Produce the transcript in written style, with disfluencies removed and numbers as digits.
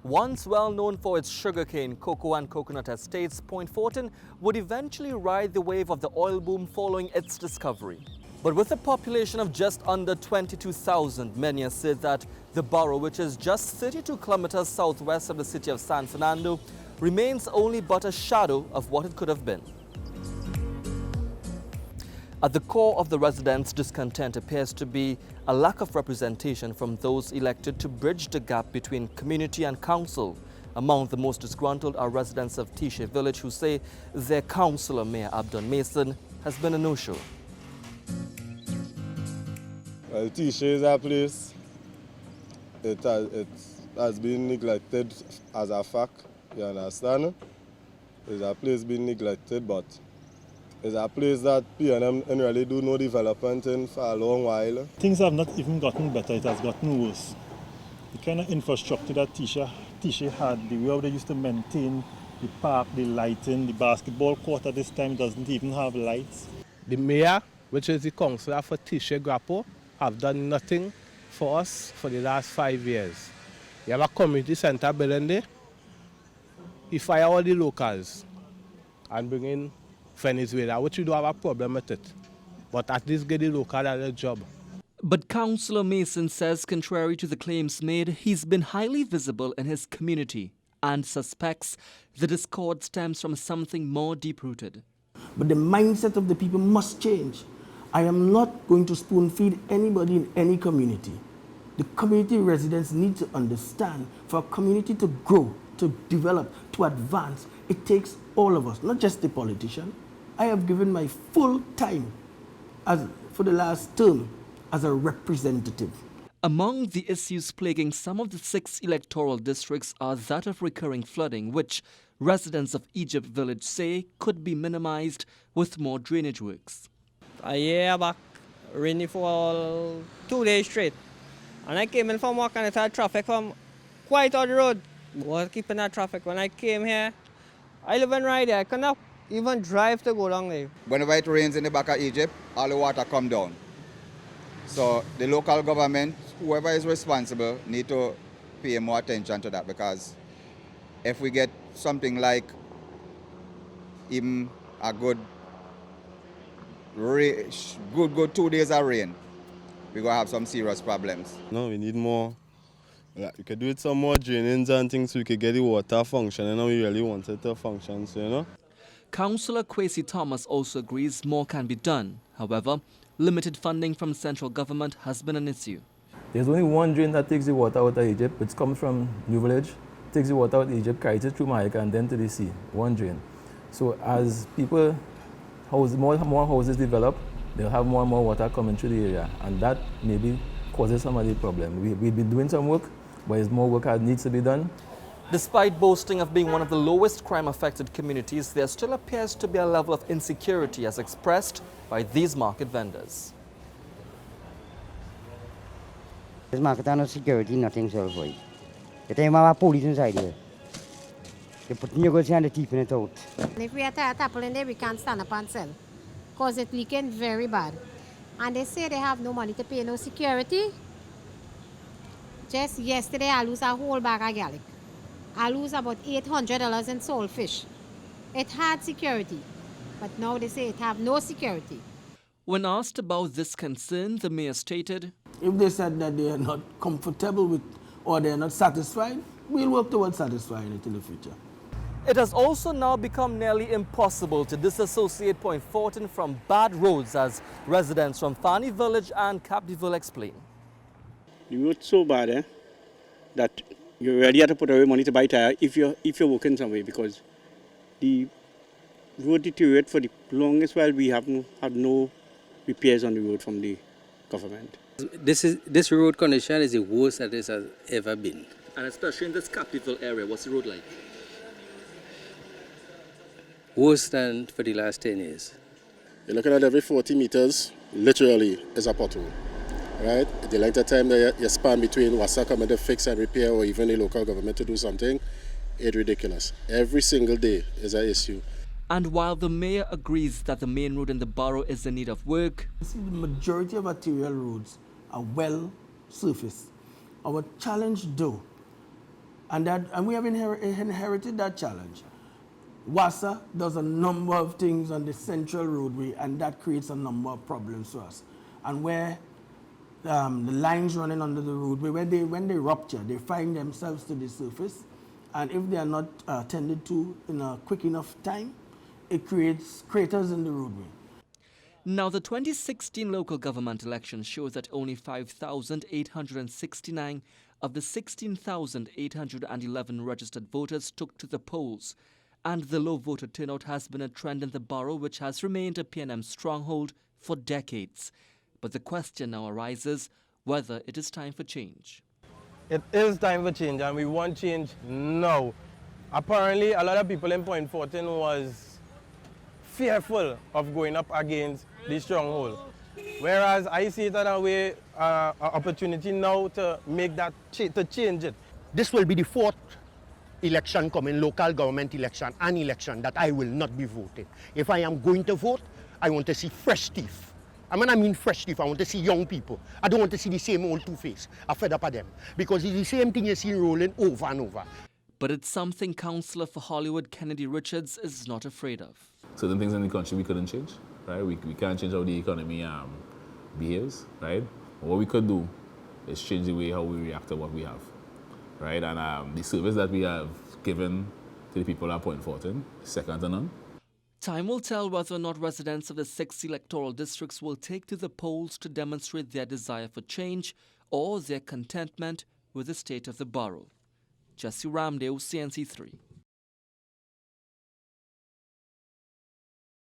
Once well known for its sugarcane, cocoa and coconut estates, Point Fortin would eventually ride the wave of the oil boom following its discovery. But with a population of just under 22,000, many have said that the borough, which is just 32 kilometers southwest of the city of San Fernando, remains only but a shadow of what it could have been. At the core of the residents' discontent appears to be a lack of representation from those elected to bridge the gap between community and council. Among the most disgruntled are residents of Tishe village who say their councillor, Mayor Abdon Mason, has been a no-show. Well, Tishe is a place, it has been neglected as a fact, you understand? It's a place being neglected, but it's a place that PNM really do no development in for a long while. Things have not even gotten better, it has gotten worse. The kind of infrastructure that Tishe had, the way they used to maintain the park, the lighting, the basketball court at this time doesn't even have lights. The mayor, which is the councillor for Tishe Grapo, have done nothing for us for the last 5 years. You have a community centre building there. He fire all the locals and bring in Venezuela, which you don't have a problem with it. But at least get the local at a job. But Councillor Mason says, contrary to the claims made, he's been highly visible in his community and suspects the discord stems from something more deep-rooted. But the mindset of the people must change. I am not going to spoon-feed anybody in any community. The community residents need to understand, for a community to grow, to develop, to advance, it takes all of us, not just the politician. I have given my full time for the last term as a representative. Among the issues plaguing some of the 6 electoral districts are that of recurring flooding, which residents of Egypt Village say could be minimized with more drainage works. A year back, rainy for 2 days straight. And I came in from work and I had traffic from quite on the road. Was keeping that traffic. When I came here, I live in right there. I cannot even drive to go down there. Whenever it rains in the back of Egypt, all the water come down. So the local government, whoever is responsible, need to pay more attention to that, because if we get something like even a good 2 days of rain, we're going to have some serious problems. No, we need more. Like, we could do it some more drainings and things so we could get the water functioning and we really want it to function, so, you know. Councillor Kwesi Thomas also agrees more can be done. However, limited funding from central government has been an issue. There's only one drain that takes the water out of Egypt, which comes from New Village, takes the water out of Egypt, carries it through Jamaica and then to the sea, one drain. So as people, more houses develop, they'll have more and more water coming through the area, and that maybe causes some of the problem. We've been doing some work, but there's more work that needs to be done. Despite boasting of being one of the lowest crime-affected communities, there still appears to be a level of insecurity as expressed by these market vendors. This market has no security, nothing solved for it. The time our police inside here. They put new goods and the teeth in it out. If we have a apple in there, we can't stand up and sell, because it's leaking very bad. And they say they have no money to pay no security. Just yesterday, I lose a whole bag of garlic. I lose about $800 in sold fish. It had security, but now they say it have no security. When asked about this concern, the mayor stated, If they said that they are not comfortable with or they are not satisfied, we'll work towards satisfying it in the future. it has also now become nearly impossible to disassociate Point Fortin from bad roads, as residents from Fani Village and Capdeville explain. The road's so bad that you really have to put away money to buy tire if you're working somewhere, because the road deteriorated for the longest while. We have had no repairs on the road from the government. This road condition is the worst that it has ever been. And especially in this Capdeville area, what's the road like? Worse than for the last 10 years. You're looking at every 40 meters, literally, is a pothole. Right? The length of time that you span between what's coming to fix and repair, or even the local government to do something, it's ridiculous. Every single day is an issue. And while the mayor agrees that the main road in the borough is in need of work, See, the majority of arterial roads are well surfaced. Our challenge, though, And we have inherited that challenge. WASA does a number of things on the central roadway, and that creates a number of problems for us. And where the lines running under the roadway, when they rupture, they find themselves to the surface, and if they are not tended to in a quick enough time, it creates craters in the roadway. Now, the 2016 local government election shows that only 5,869 of the 16,811 registered voters took to the polls, and the low voter turnout has been a trend in the borough, which has remained a PNM stronghold for decades. But the question now arises whether it is time for change. It is time for change, and we want change now. Apparently, a lot of people in Point Fortin was fearful of going up against the stronghold. Whereas I see it as a way, an opportunity now to make that, to change it. This will be the fourth election coming, local government election, an election that I will not be voting. If I am going to vote, I want to see fresh teeth. I mean fresh teeth, I want to see young people. I don't want to see the same old two-face. I'm fed up of them. Because it's the same thing you see rolling over and over. But it's something Councillor for Hollywood Kennedy Richards is not afraid of. Certain things in the country we couldn't change, right? We can't change how the economy behaves, right? But what we could do is change the way how we react to what we have, right? And the service that we have given to the people at Point Fortin is second to none. Time will tell whether or not residents of the 6 electoral districts will take to the polls to demonstrate their desire for change or their contentment with the state of the borough. Jesse Ramdale, CNC3.